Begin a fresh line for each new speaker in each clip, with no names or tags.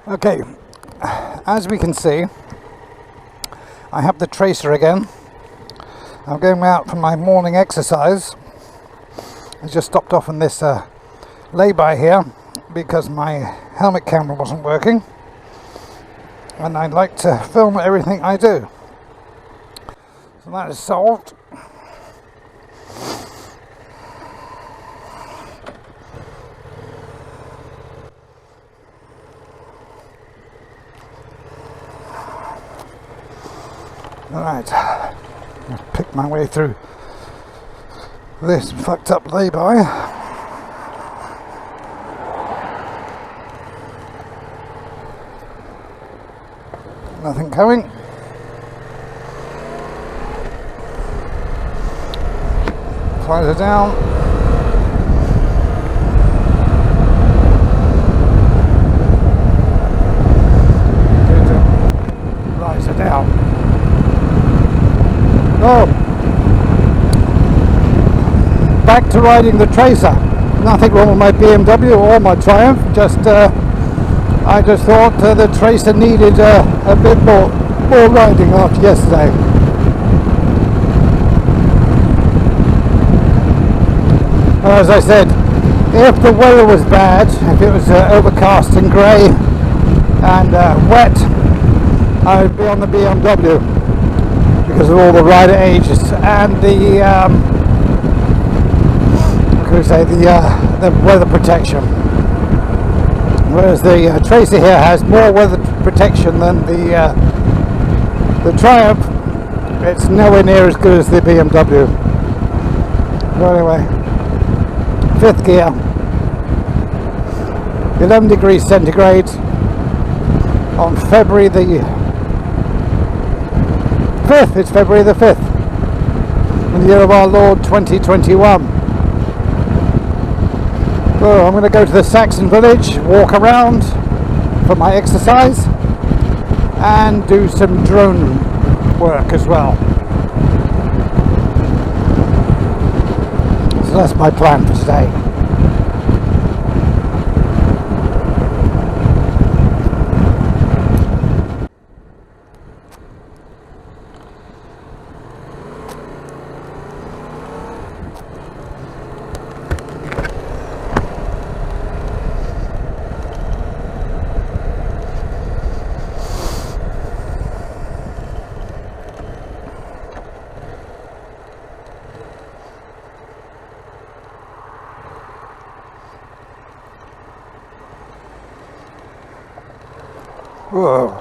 Okay, as we can see, I have the tracer again. I'm going out for my morning exercise. I just stopped off on this lay-by here because my helmet camera wasn't working, and I'd like to film everything I do. So that is solved. Alright, I'll pick my way through this fucked up lay-by. Nothing coming. Flies are down. Lights are down. Oh, back to riding the Tracer. Nothing wrong with my BMW or my Triumph. I just thought the Tracer needed a bit more riding after yesterday. As I said, if the weather was bad, if it was overcast and grey and wet, I would be on the BMW. Because of all the rider ages and the weather protection. Whereas the Tracer here has more weather protection than the Triumph. It's nowhere near as good as the BMW. But anyway, 5th gear, 11 degrees centigrade on February the 5th, it's February the 5th, in the year of our Lord 2021. So I'm going to go to the Saxon village, walk around for my exercise, and do some drone work as well. So that's my plan for today. Whoa.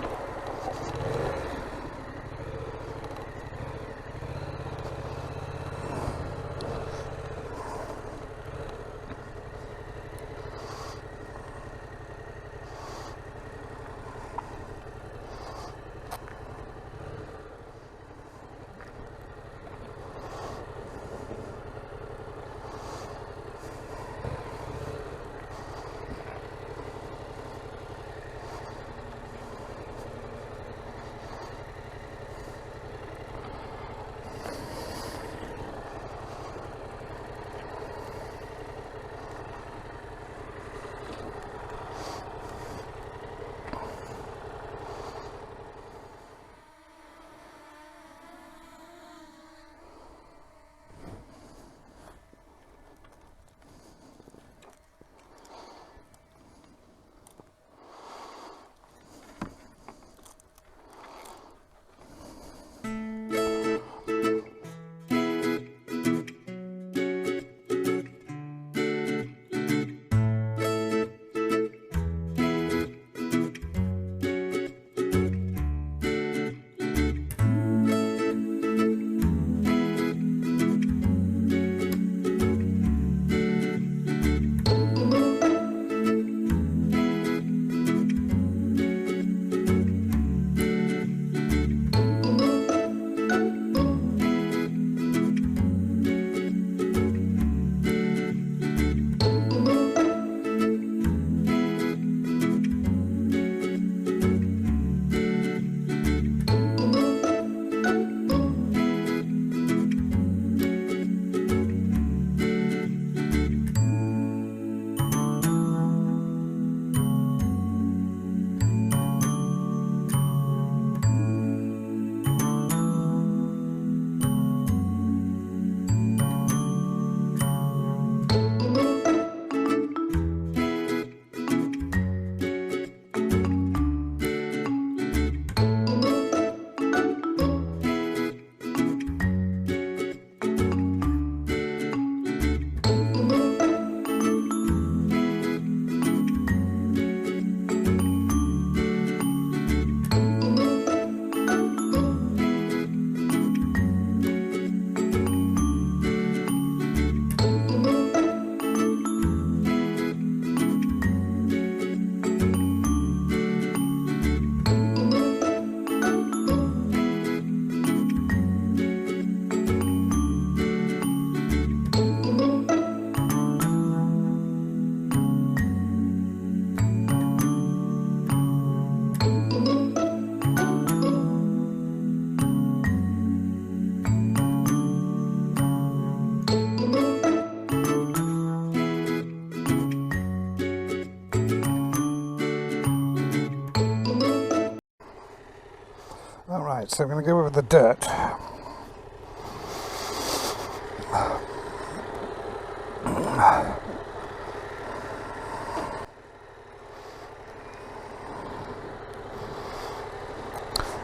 Right, so I'm going to go over the dirt.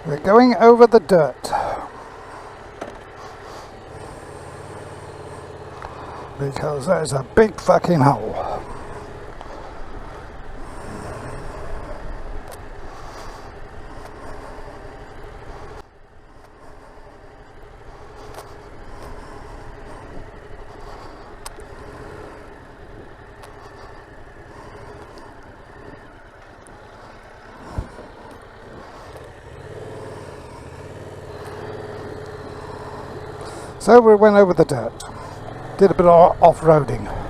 We're going over the dirt because there's a big fucking hole. So we went over the dirt, did a bit of off-roading.